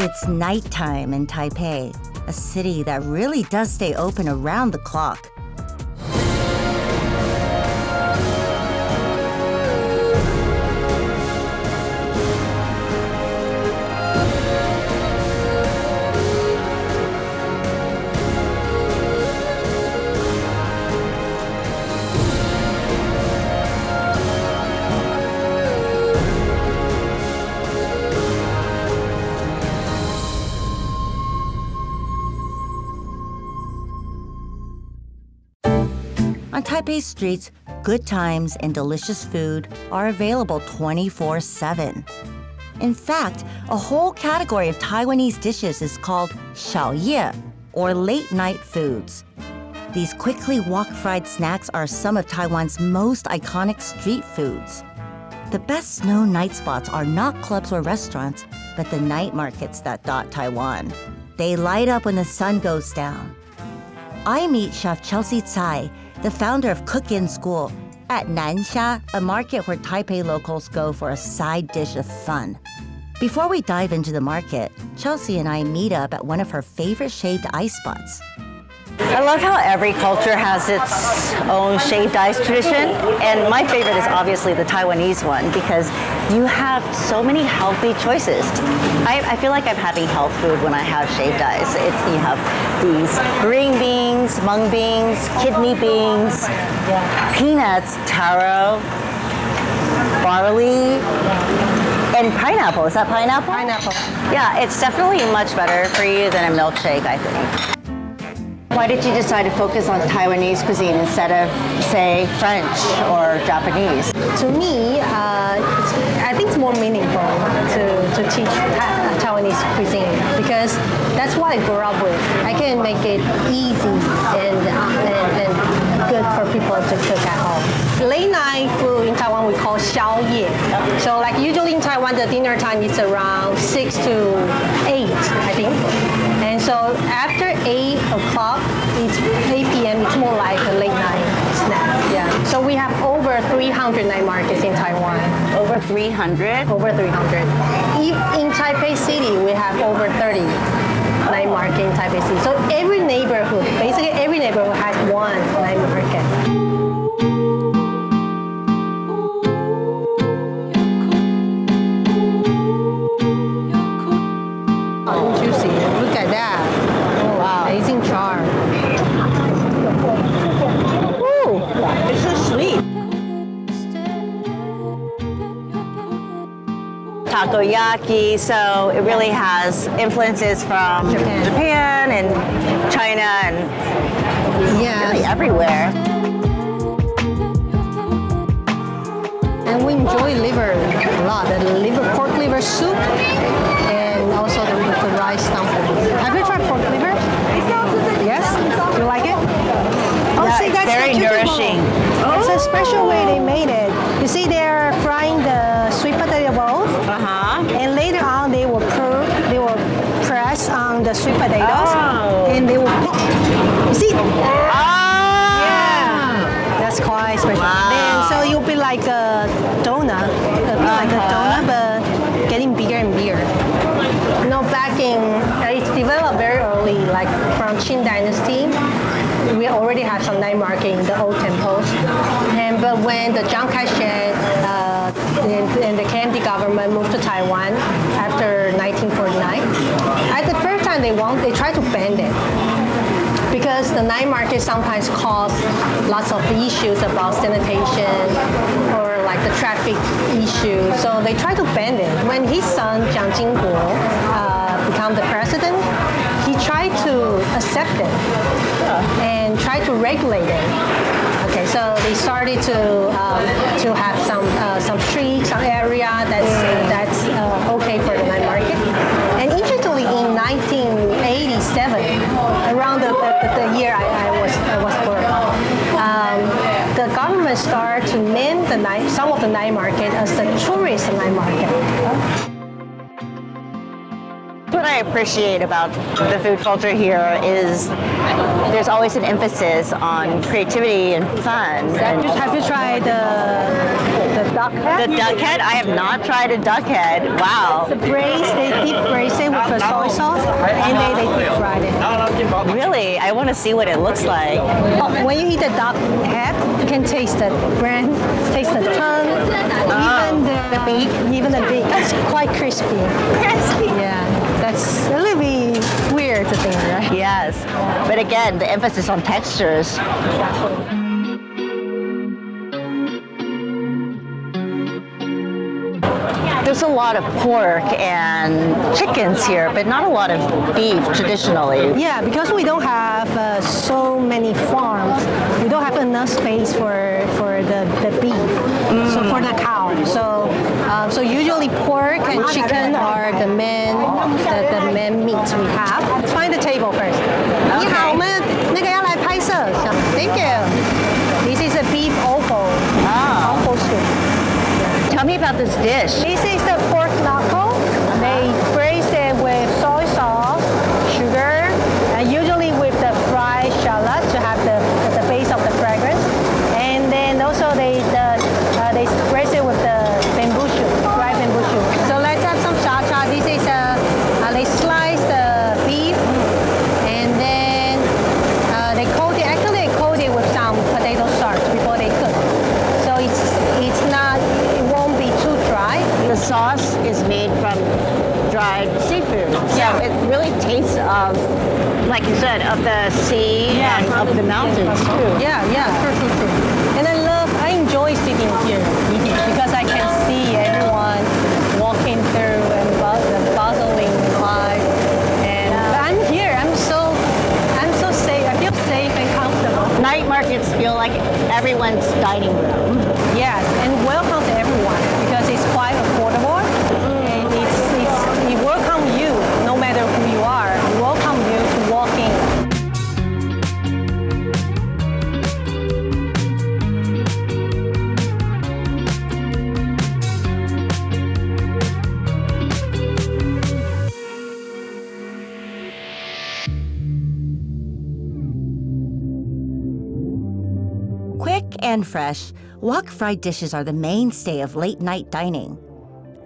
It's nighttime in Taipei, a city that really does stay open around the clock. On Taipei streets, good times and delicious food are available 24/7. In fact, a whole category of Taiwanese dishes is called 宵夜, or late-night foods. These quickly wok-fried snacks are some of Taiwan's most iconic street foods. The best-known night spots are not clubs or restaurants, but the night markets that dot Taiwan. They light up when the sun goes down. I meet Chef Chelsea Tsai, the founder of Cook-In School, at Nansha, a market where Taipei locals go for a side dish of fun. Before we dive into the market, Chelsea and I meet up at one of her favorite shaved ice spots. I love how every culture has its own shaved ice tradition, and my favorite is obviously the Taiwanese one because you have so many healthy choices. I feel like I'm having health food when I have shaved ice. You have these green beans, mung beans, kidney beans, peanuts, taro, barley, and pineapple. Is that pineapple? Pineapple. Yeah, it's definitely much better for you than a milkshake, I think. Why did you decide to focus on Taiwanese cuisine instead of, say, French or Japanese? To me, I think it's more meaningful to teach Taiwanese cuisine because that's what I grew up with. I can make it easy and good for people to cook at home. Late night food in Taiwan we call 宵夜. So like usually in Taiwan the dinner time is around 6 to 8, I think. And so after 8 o'clock, it's 8 p.m., it's more like a late night snack. Yeah. So we have over 300 night markets in Taiwan. Over 300? Over 300. In Taipei City, we have over 30 night market in Taipei City. So every neighborhood, basically every neighborhood has one night market. Juicy. Look at that. Oh, wow. Amazing char. Ooh, it's so sweet. Takoyaki, so it really has influences from Japan and China and really everywhere. And we enjoy liver a lot. The pork liver soup and also the rice dumplings. Have you tried pork liver? Yes? Do you like it? Oh, Yeah, see, it's that's very nourishing. It's a special way they made it. You see, they're frying the sweet potato balls, and later on they will press on the sweet potatoes, and they will. You see? Yeah, that's quite special. And so you'll be like a donut, but getting bigger and bigger. You know, it's developed very early, like from Qing Dynasty. We already have some night market in the old temples. But when the Chiang Kai-shek and the KMT government moved to Taiwan after 1949, at the first time they tried to ban it. Because the night market sometimes cause lots of issues about sanitation or like the traffic issues. So they tried to ban it. When his son, Jiang Jingguo, became the president, he tried to accept it and try to regulate it. Okay, so they started to have some streets, some area that's okay for the night market. And interestingly, in 1987, around the year I was born, the government started to name some of the night market as the tourist night market. What I appreciate about the food culture here is there's always an emphasis on creativity and fun. Have you tried the duck head. The duck head? I have not tried a duck head. Wow. The braise, they deep braise it with a soy sauce, and they deep fried it. Really? I want to see what it looks like. When you eat the duck head, you can taste the brain, taste the tongue, even the beak. Even the beak. It's quite crispy. Crispy. Yeah, that's a little bit weird to think, right? Yes. But again, the emphasis on textures. There's a lot of pork and chickens here, but not a lot of beef traditionally. Yeah, because we don't have so many farms, we don't have enough space for the beef, so for the cow. So usually pork and chicken are the main meats we have. Let's find the table first. 你好，我们那个要来拍摄。Thank you. This is a beef offal. Offal soup. Tell me about this dish. This is the pork knuckle. They braise it with soy sauce, sugar, and usually with the fried shallot to have the base of the fragrance. And then also they braise it with the bamboo shoot, dried bamboo shoot. So let's have some cha-cha. This is they slice the beef, and then they coat it with some potato starch before they cook. So it won't be too dry. The sauce is made from dried seafood. So it really tastes of, like you said, of the sea and of the mountains too. Yeah, true. And I enjoy sitting here because I can see everyone walking through and the bustling life. And but I'm here. I'm so safe. I feel safe and comfortable. Night markets feel like everyone's dining room. Yes, and welcome to everyone because it's quite affordable. And it welcomes you no matter who you are. It welcomes you to walk in. Quick and fresh, wok fried dishes are the mainstay of late-night dining.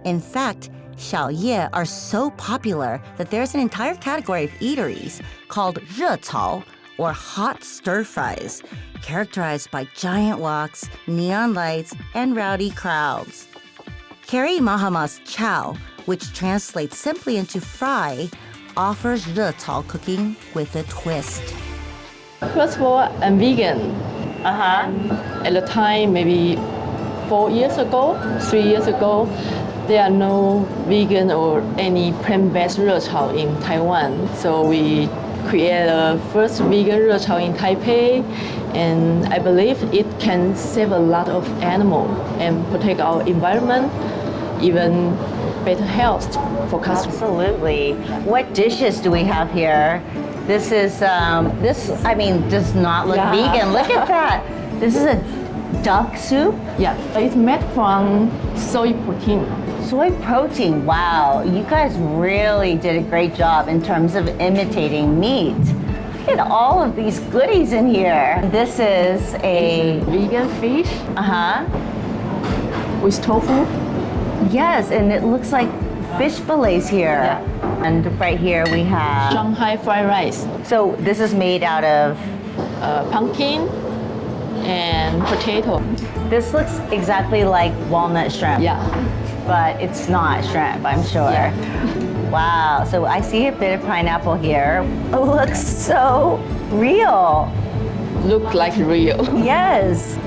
In fact, xiaoye are so popular that there's an entire category of eateries called 热炒, or hot stir-fries, characterized by giant woks, neon lights, and rowdy crowds. Carrie Mahama's Chow, which translates simply into fry, offers 热炒 cooking with a twist. First of all, I'm vegan. At the time, maybe 4 years ago, 3 years ago, there are no vegan or any plant-based 热炒 in Taiwan. So we created the first vegan 热炒 in Taipei, and I believe it can save a lot of animals and protect our environment, even better health for customers. Absolutely. What dishes do we have here? This is, does not look vegan. Look at that. This is a duck soup? Yeah, it's made from soy protein. Soy protein, wow. You guys really did a great job in terms of imitating meat. Look at all of these goodies in here. This is a Vegan fish with tofu. Yes, and it looks like fish fillets here. Yeah. And right here we have Shanghai fried rice. So this is made out of Pumpkin and potato. This looks exactly like walnut shrimp. Yeah. But it's not shrimp, I'm sure. Yeah. Wow, so I see a bit of pineapple here. It looks so real. Look like real. Yes.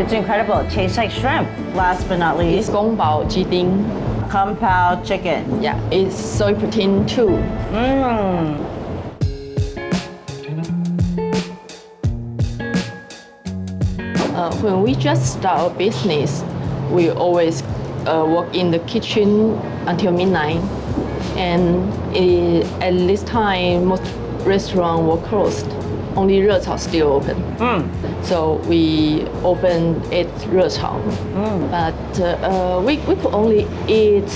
It's incredible. It tastes like shrimp. Last but not It's least, gong bao ji ding. kung pao chicken. Yeah, it's soy protein too. When we just start our business, we always work in the kitchen until midnight. And at this time, most restaurants were closed. Only 热炒 still open. So we open at 热炒. But we could only eat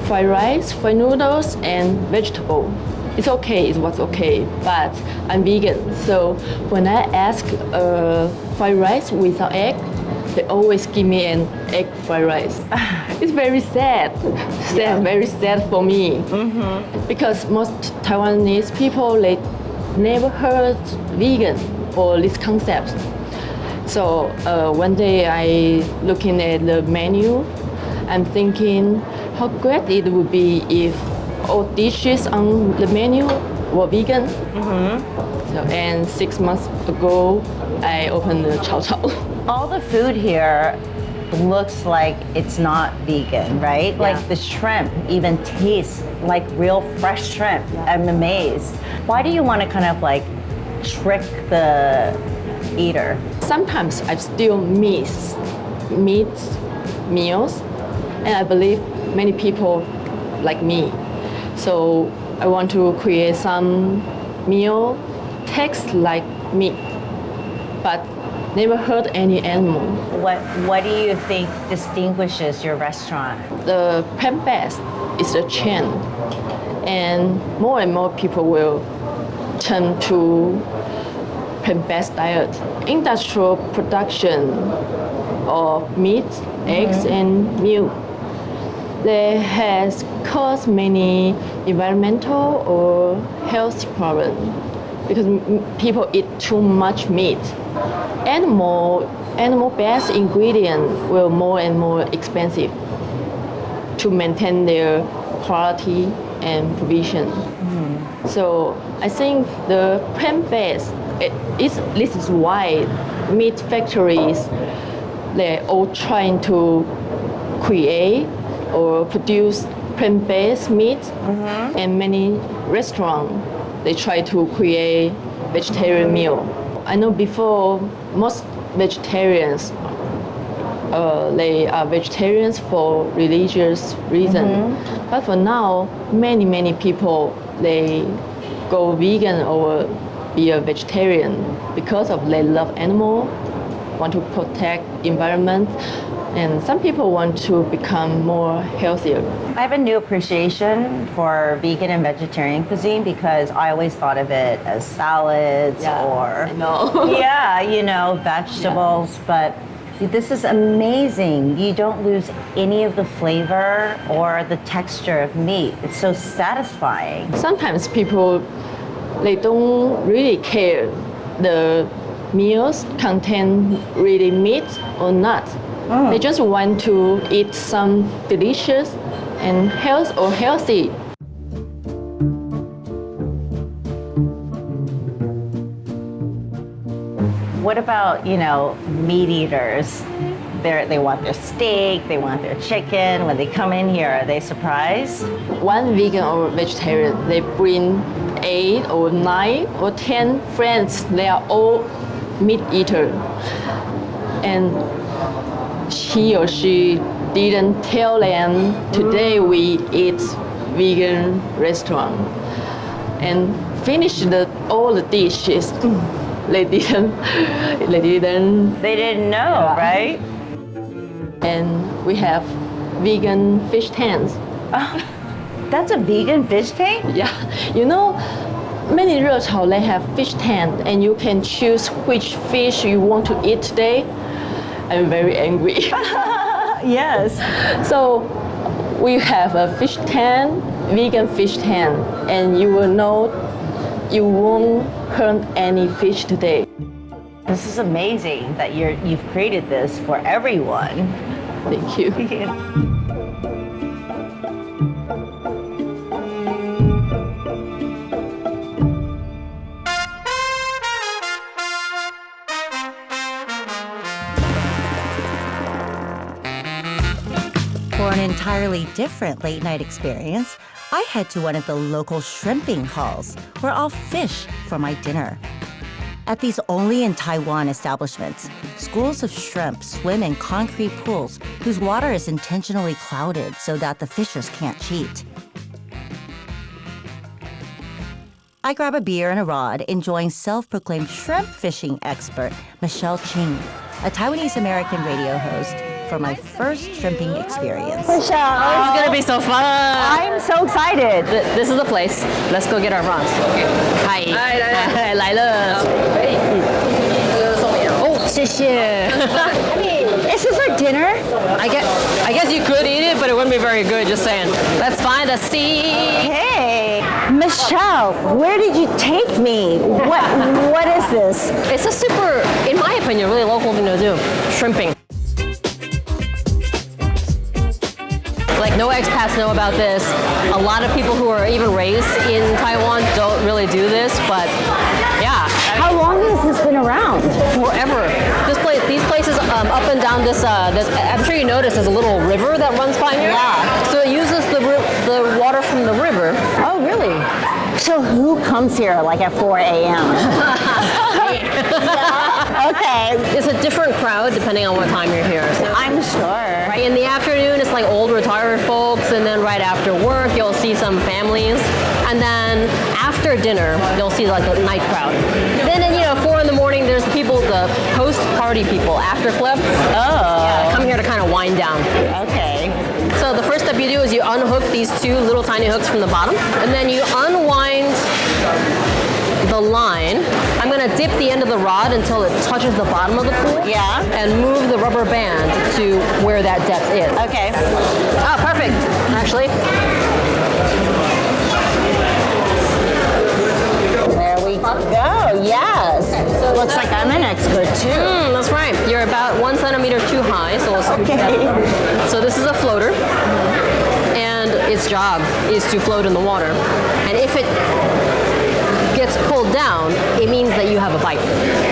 fried rice, fried noodles, and vegetable. it's okay, it was okay, but I'm vegan. So when I ask fried rice without egg, they always give me an egg fried rice. It's very sad, very sad for me. Because most Taiwanese people, they never heard vegan or this concept. So one day I looking at the menu, I'm thinking how great it would be if all dishes on the menu were vegan. So, and 6 months ago, I opened the Chow. All the food here looks like it's not vegan, right? Yeah. Like the shrimp even tastes like real fresh shrimp. I'm amazed. Why do you want to kind of like trick the eater? Sometimes I still miss meat meals, and I believe many people like me. So I want to create some meal tastes like meat, but never hurt any animal. What do you think distinguishes your restaurant? The plant-based is a trend, and more people will turn to plant-based diet. Industrial production of meat, eggs, and milk, there has caused many environmental or health problems because people eat too much meat. Animal-based ingredients will more and more expensive to maintain their quality and provision. So I think the plant-based, this is why meat factories, they're all trying to create or produce plant-based meat, and many restaurants, they try to create vegetarian meal. I know before most vegetarians, they are vegetarians for religious reason. But for now, many people, they go vegan or be a vegetarian because of they love animal, want to protect environment, and some people want to become more healthier. I have a new appreciation for vegan and vegetarian cuisine because I always thought of it as salads or vegetables, but this is amazing. You don't lose any of the flavor or the texture of meat. It's so satisfying. Sometimes people, they don't really care the meals contain really meat or not. They just want to eat some delicious and healthy. What about, meat eaters? They want their steak, they want their chicken. When they come in here, are they surprised? One vegan or vegetarian, they bring 8 or 9 or 10 friends. They are all meat eater. And he or she didn't tell them today we eat vegan restaurant and finish all the dishes. They didn't know, right? And we have vegan fish tanks. That's a vegan fish tank? Yeah, many restaurants they have fish tank, and you can choose which fish you want to eat today. I'm very angry. Yes. So we have a fish tank, vegan fish tank, and you will know you won't hurt any fish today. This is amazing that you've created this for everyone. Thank you. For an entirely different late night experience, I head to one of the local shrimping halls where I'll fish for my dinner. At these only in Taiwan establishments, schools of shrimp swim in concrete pools whose water is intentionally clouded so that the fishers can't cheat. I grab a beer and a rod, enjoying self-proclaimed shrimp fishing expert Michelle Ching, a Taiwanese-American radio host for my first shrimping experience. Michelle, It's gonna be so fun. I'm so excited. This is the place. Let's go get our prawns. Hi. Hi. 来了。哦，谢谢。 Is this our dinner? I guess you could eat it, but it wouldn't be very good. Just saying. Let's find a seat. Hey, Michelle, where did you take me? What is this? It's a super, in my opinion, really local thing to do. Shrimping. Like no expats know about this. A lot of people who are even raised in Taiwan don't really do this, but yeah. How long has this been around? Forever. These places up and down this, I'm sure you noticed there's a little river that runs by here. Yeah. So it uses the water from the river. Oh, really? So who comes here like at 4 a.m.? Okay. It's a different crowd depending on what time you're here. So, I'm sure. right in the afternoon, it's like old retired folks, and then right after work, you'll see some families, and then after dinner, you'll see like the night crowd. Then, 4 in the morning, there's people, the post-party people, after club. Oh. Yeah, come here to kind of wind down. Okay. So the first step you do is you unhook these 2 little tiny hooks from the bottom, and then you unwind the line. I'm gonna dip the end of the rod until it touches the bottom of the pool. Yeah. And move the rubber band to where that depth is. Okay. Oh, perfect, actually. There we go. Yes. Looks like I'm an expert too. That's right. You're about 1 centimeter too high, so we'll scoop Okay. that. So this is a floater, and its job is to float in the water. And if it gets pulled down, it means that you have a bite.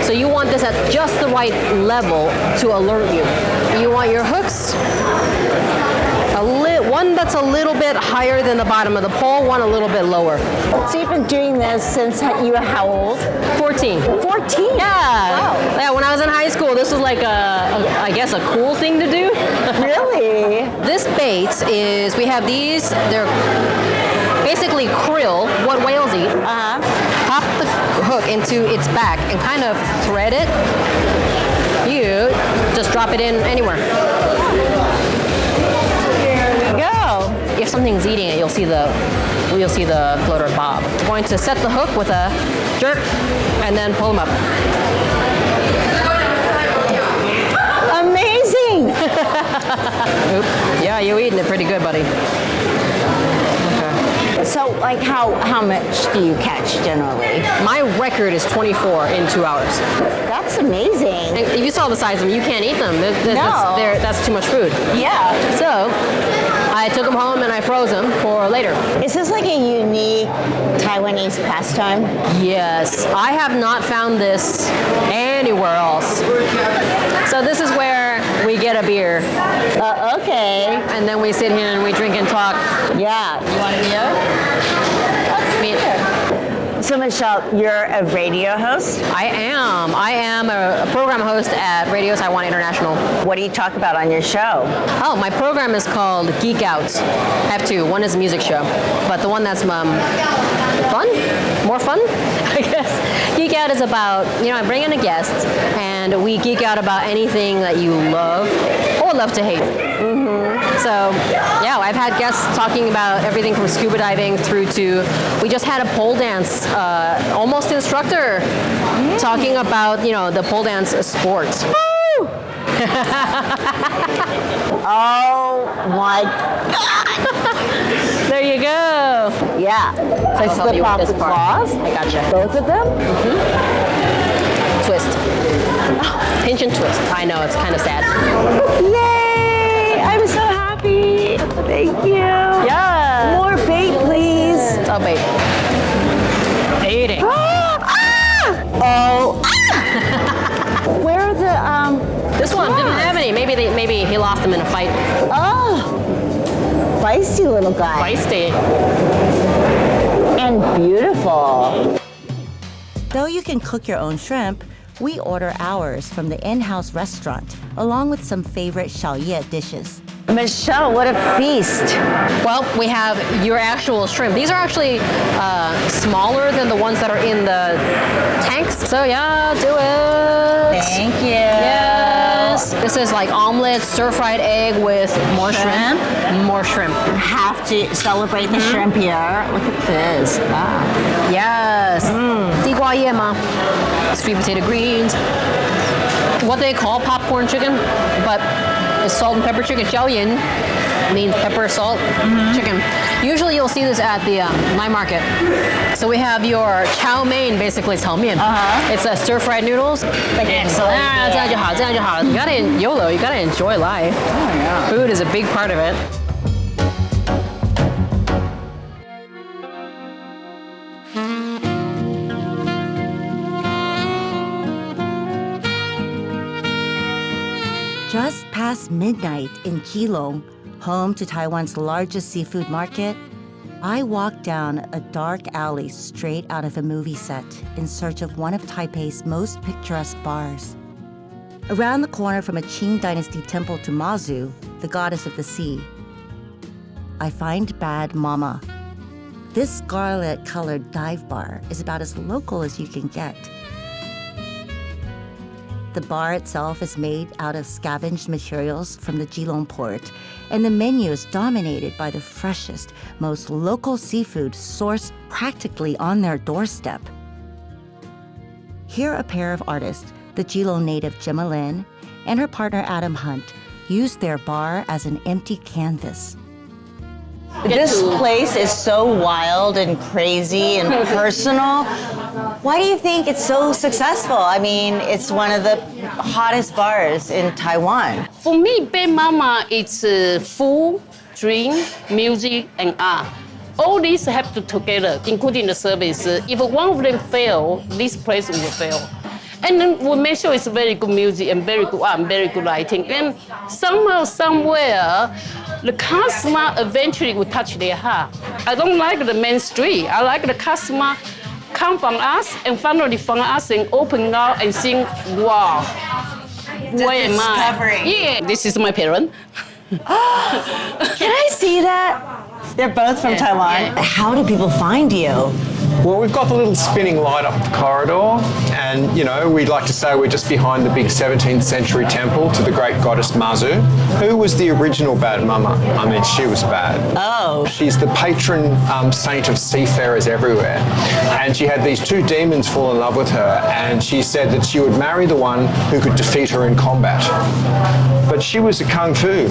So you want this at just the right level to alert you. You want your hooks one that's a little bit higher than the bottom of the pole, one a little bit lower. So you've been doing this since you were how old? 14. 14? Yeah. Wow. Yeah, when I was in high school, this was like I guess a cool thing to do. Really? This bait is, we have these, they're basically krill, what whales eat. Pop the hook into its back and kind of thread it. You just drop it in anywhere. There we go. If something's eating it, you'll see the floater bob. We're going to set the hook with a jerk and then pull them up. Amazing. Oop. Yeah, you're eating it pretty good, buddy. So, like, how much do you catch generally? My record is 24 in 2 hours. That's amazing. And if you saw the size of them, you can't eat them. That's too much food. Yeah. So I took them home and I froze them for later. Is this like a unique Taiwanese pastime? Yes, I have not found this anywhere else. So this is where we get a beer. Okay. And then we sit here and we drink and talk. Yeah. You want a beer? So Michelle, you're a radio host? I am a program host at Radio Taiwan International. What do you talk about on your show? Oh, my program is called Geek Out. I have 2. One is a music show, but the one that's more fun, I guess. Geek Out is about, I bring in a guest and we geek out about anything that you love or love to hate. So, yeah, I've had guests talking about everything from scuba diving through to, we just had a pole dance almost instructor talking about, the pole dance sport. Woo! Oh my God! There you go. Yeah. So I'll help you slip off with the this part. claws? I gotcha. Both of them? Twist. Pinch and twist. I know, it's kind of sad. Yay! I'm so happy. Thank you. Yeah. More bait, please. Oh, bait. Eating. Oh. Ah! Where are the This one didn't have any. Maybe he lost them in a fight. Oh. Feisty little guy. Feisty. And beautiful. Though you can cook your own shrimp, we order ours from the in-house restaurant, along with some favorite 宵夜 dishes. Michelle, what a feast. Well, we have your actual shrimp. These are actually smaller than the ones that are in the tanks. So yeah, do it. Thank you. Yes. This is like omelets, stir-fried egg with more shrimp. More shrimp. Have to celebrate the shrimp here. Look at this. Wow. Yes. 地瓜叶吗? Sweet potato greens. What they call popcorn chicken, but it's salt and pepper chicken. 椒盐 means pepper, salt, chicken. Usually you'll see this at the night market. So we have your chow mein, basically 炒面. It's a stir-fried noodles. Excellent. 这样就好, 这样就好. You gotta YOLO, you gotta enjoy life. Food is a big part of it. Just past midnight in Keelung, home to Taiwan's largest seafood market, I walked down a dark alley straight out of a movie set in search of one of Taipei's most picturesque bars. Around the corner from a Qing Dynasty temple to Mazu, the goddess of the sea, I find Bad Mama. This scarlet-colored dive bar is about as local as you can get. The bar itself is made out of scavenged materials from the Keelung port, and the menu is dominated by the freshest, most local seafood sourced practically on their doorstep. Here, a pair of artists, the Keelung native Gemma Lin and her partner Adam Hunt, used their bar as an empty canvas. This place is so wild and crazy and personal. Why do you think it's so successful? I mean, it's one of the hottest bars in Taiwan. For me, Bad Mama is food, drink, music, and art. All these have to together, including the service. If one of them fail, this place will fail. And then we make sure it's very good music and very good art and very good lighting. And somehow, somewhere, the customer eventually will touch their heart. I don't like the main street. I like the customer come from us and finally from us and open out and think, wow, where am I? Discovery. Yeah, this is my parent. Can I see that? They're both from Taiwan. How do people find you? Well, we've got the little spinning light up the corridor, and we'd like to say we're just behind the big 17th century temple to the great goddess Mazu, who was the original Bad Mama. I mean, she was bad. Oh. She's the patron saint of seafarers everywhere, and she had these two demons fall in love with her, and she said that she would marry the one who could defeat her in combat. But she was a kung fu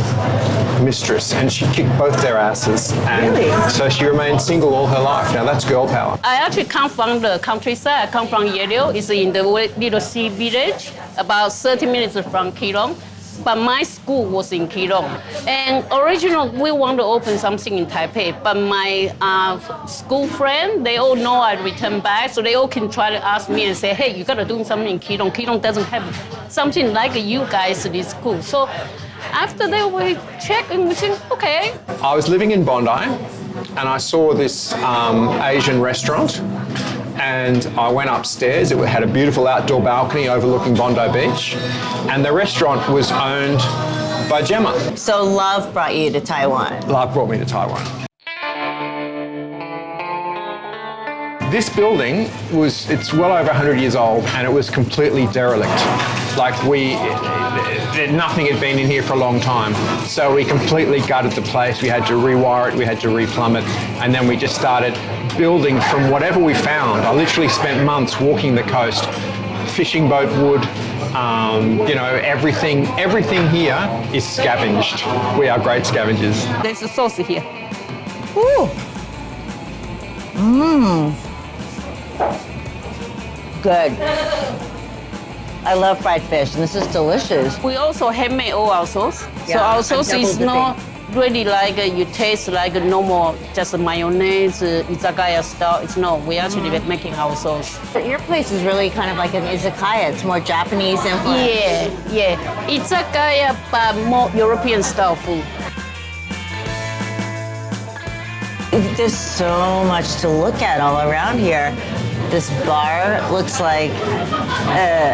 mistress, and she kicked both their asses, and so she remained single all her life. Now that's girl power. I actually come from the countryside. I come from Yelio. It's in the little sea village, about 30 minutes from Keelung. But my school was in Keelung. And originally, we want to open something in Taipei. But my school friend, they all know I return back. So they all can try to ask me and say, hey, you got to do something in Keelung. Keelung doesn't have something like you guys in this school. So after that, we check and we think, okay. I was living in Bondi, and I saw this Asian restaurant, and I went upstairs. It had a beautiful outdoor balcony overlooking Bondi Beach, and the restaurant was owned by Gemma. So love brought you to Taiwan. Love brought me to Taiwan. This building it's well over 100 years old, and it was completely derelict. Like nothing had been in here for a long time. So we completely gutted the place. We had to rewire it, we had to replumb it, and then we just started building from whatever we found. I literally spent months walking the coast, fishing boat wood, everything here is scavenged. We are great scavengers. There's a sauce here. Ooh. Mmm. Good. I love fried fish, and this is delicious. We also handmade all our sauce. Yeah, so our sauce I'm is double not really like you taste like a normal, just mayonnaise, izakaya style. It's no, we actually making our sauce. Your place is really kind of like an izakaya. It's more Japanese influence. Yeah. Izakaya, but more European style food. There's so much to look at all around here. This bar looks like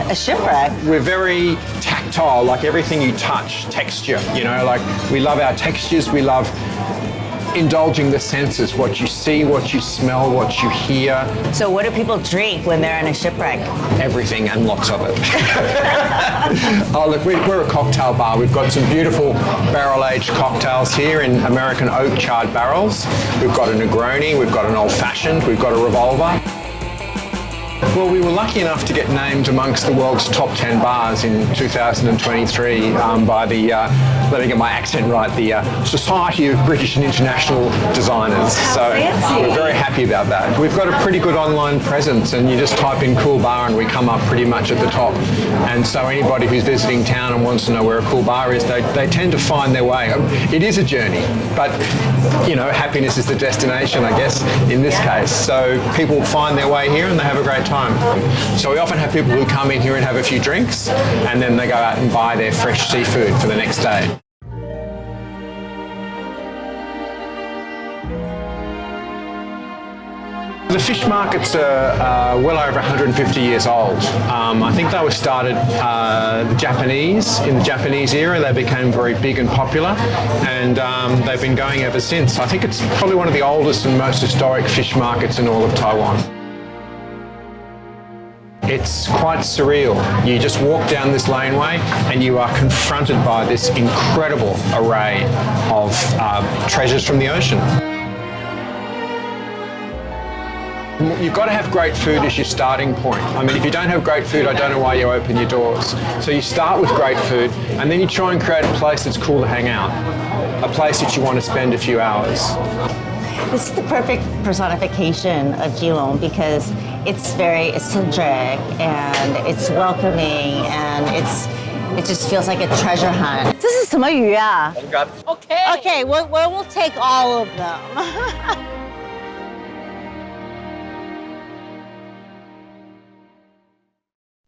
a shipwreck. We're very tactile, like everything you touch, texture, like we love our textures, we love indulging the senses, what you see, what you smell, what you hear. So what do people drink when they're in a shipwreck? Everything and lots of it. Oh, look, we're a cocktail bar. We've got some beautiful barrel-aged cocktails here in American oak charred barrels. We've got a Negroni, we've got an old-fashioned, we've got a revolver. Well, we were lucky enough to get named amongst the world's top 10 bars in 2023 by the, let me get my accent right, the Society of British and International Designers. So we're very happy about that. We've got a pretty good online presence, and you just type in cool bar and we come up pretty much at the top. And so anybody who's visiting town and wants to know where a cool bar is, they tend to find their way. It is a journey, but you know, happiness is the destination, I guess, in this case. So people find their way here and they have a great time. So we often have people who come in here and have a few drinks, and then they go out and buy their fresh seafood for the next day. The fish markets are well over 150 years old. I think they were started in the Japanese era. They became very big and popular, and they've been going ever since. I think it's probably one of the oldest and most historic fish markets in all of Taiwan. It's quite surreal. You just walk down this laneway and you are confronted by this incredible array of treasures from the ocean. You've got to have great food as your starting point. I mean, if you don't have great food, I don't know why you open your doors. So you start with great food, and then you try and create a place that's cool to hang out, a place that you want to spend a few hours. This is the perfect personification of Keelung because it's very eccentric and it's welcoming and it just feels like a treasure hunt. 这是什么鱼啊？ Okay. Okay, we'll take all of them.